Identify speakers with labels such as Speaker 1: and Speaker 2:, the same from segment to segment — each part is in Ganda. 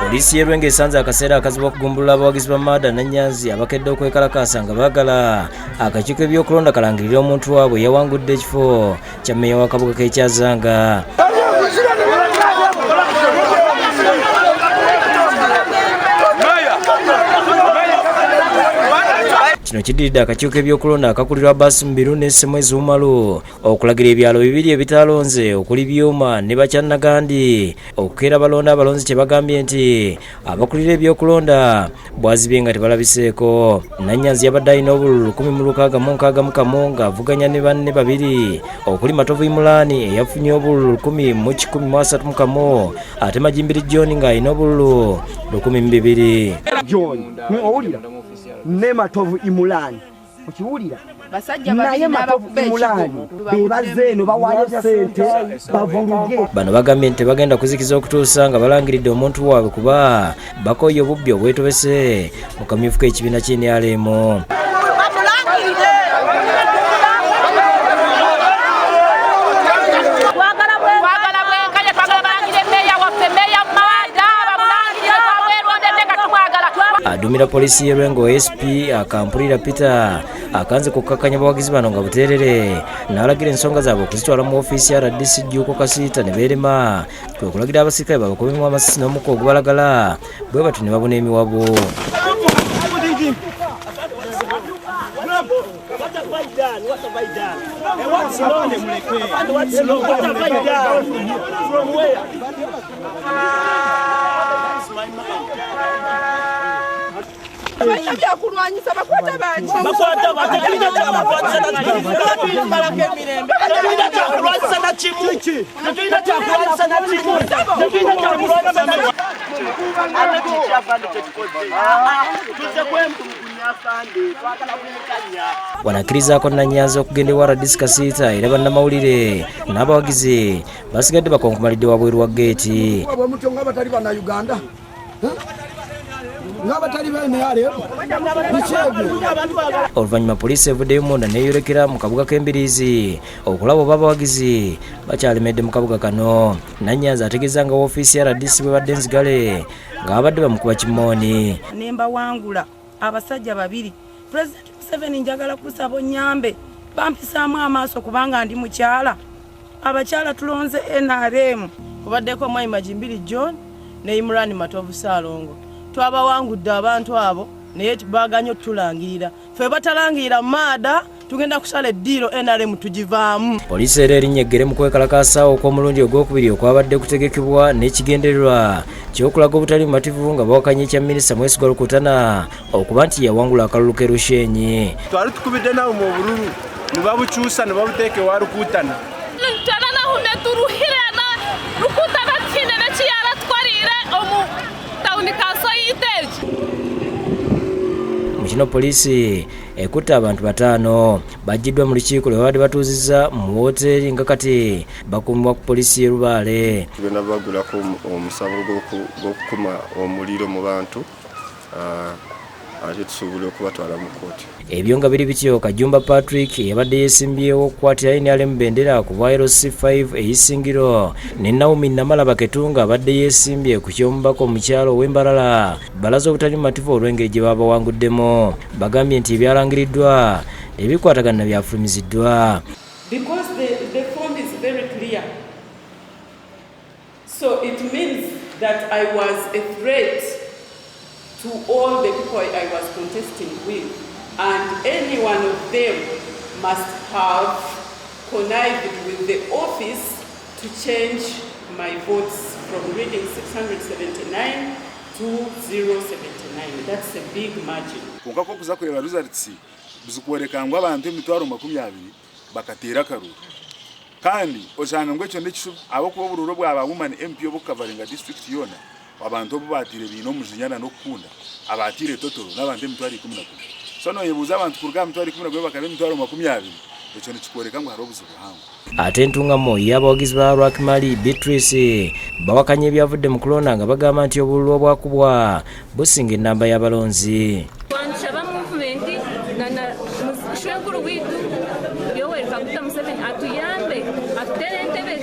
Speaker 1: Poliisi y'e Lwenge esanze akaseera akazibu okugumbulula abawagizi ba Maada Nanyanzi abakedde okwekalakaasa nga baagala akakiiko ebyokulonda kalangirire omuntu waabwe yawangudde ekifo kya mmeeya w'akabuga k'e Kyazanga. Kino kiddiridde akakiiko ebyokulonda akakulirwa Baasi Mubiru ne Semwezi Umalu okulagira ebyalo bibiri ebitalonze okuli Byuma ne Bakyannagandi okukeera balonda abalonzi kye bagambye nti abakulira ebyokulonda bwazibye nga tebalabiseeko. Nanyanzi yabadde alina obululu 1661 ng'avuganya ne banne babiri okuli Matovu Imulaani eyafunye obululu 10,131 ate Majimbiri John ng'alina obululu 1200.
Speaker 2: John owulira ne Matovu Imulaani okiwulira naye Matovu Imulaani bebaze eno bawaayo ssente bavuluge.
Speaker 1: Bano bagambye nti bagenda kuzikiza okutuusa nga balangiridde omuntu waabwe kuba bakoye obubbi obwetobese mu kamyufu k'ekibiina ky'NRM. Adumira Poliisi y'e Lwenge SP akampulira Peter akanze kukkakanya abawagizi bano nga buteerere n'alagira ensonga zaabwe okuzitwala mu ofiisi ya RDC Jjuuko Kasiita ne beerema kwe kulagira abasirikale babakubemu amasisi n'omukka ogubalagala bwe batyo ne babuna emiwabo. Wanakkirizaako Nanyanzi okugenda ewa RDC Kasiita era bannamawulire n'abawagizi basigadde bakonkomalidde wabweru wa geeti. Oluvannyuma poliisi evuddeyo munda neeyolekera mu kabuga k'Embiriizi okulaba oba abawagizi bakyalemedde mu kabuga kano. Nanyanzi ategeeza nga woofiisi ya RDC bwe badde nzigale ng'abadde bamukuba kimooni.
Speaker 3: Ne mbawangula abasajja babiri. Pulezidenti Museveni njagala kusaba onnyambe bampisaamu amaaso kubanga ndi mukyala. Abakyala tulonze NRM. Kubaddeko Mwai Majimbiri John ne Imulaani Matovu Saalongo. Twabawangudde abantu abo naye baganya otulangirira. Ffe batalangirira Maada tugenda kusala eddiiro NRM tugivaamu.
Speaker 1: Poliisi era erinnya eggere mu kwekalakaasa okw'omulundi ogwokubiri okwabadde kutegekebwa n'ekigendererwa ky'okulaga obutali bumativu nga bawakanya ekya Minisita Mwesigwa Rukutana okuba nti yawangula akalulu k'e Rushenyi.
Speaker 4: Twali tukubidde nawe mu bululu ne babukyusa ne babuteeka ewa Rukutana. Kino poliisi ekutte abantu 5 bajjiddwa mu lukiiko lwe babadde batuuzizza mu woteeri nga kati bakuumibwa ku poliisi y'e Lubaale.
Speaker 5: Tugenda bagulako omusango gw'okukuma omuliro mu bantu ate tusobole okubatwala mu kkooti.
Speaker 1: Ebyo nga biri bityo Kajumba Patrick yabadde yeesimbyewo okukwatira NRM bendera ku bwa LC5 eyisingiro ne Naomi Namalaba Ketunga abadde yeesimbye ku ky'omubaka omukyalo w'Embalala balaza obutali bumativu olw'engeri gye baba bawanguddemu. Bagambye nti ebyalangiriddwa ebikwatagana byafulumiziddwa.
Speaker 6: Because the form is very clear. So it means that I was a threat to all the people I was contesting with, and any one of them must have connived with the office to change my votes from reading 679 to 079. That's a big margin.
Speaker 7: Ukako kuza kureba results bizikwereka ngo abantu 20 bakateera karuru kandi osanga ngo ekyo ndekishu abo kuba bururo bwaba woman MP obukavaringa district yona abantu obo batire bino muzinyana nokukunda abatire totoro n'abantu 12 sono yebuza abantu kuruga 12 bakabe 20 ekyo nikikwereka ngo hari obuzibu hangu.
Speaker 1: Ate entungamo y'abawagizi ba Rwakimali Beatrice bawakanya ebyavudde mu kulonda nga bagamba nti obululu obwakubwa businga ennamba y'abalonzi.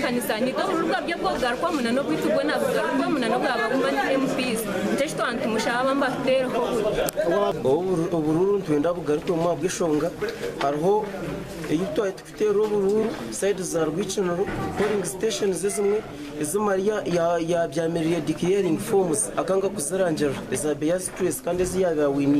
Speaker 8: Kanisa ni to luga byo ko garkwa munano bitu bwana garkwa munano ga bagumba ni MPs naba mbatereho
Speaker 2: ubururu ntwenda bugaruke mu bwishonga hariho iyo twite ubururu side za rwicinaro polling stations zimwe izimariya ya byamiriye declaring forms akanga kuzarangira za bias stress kandi ziyaga wini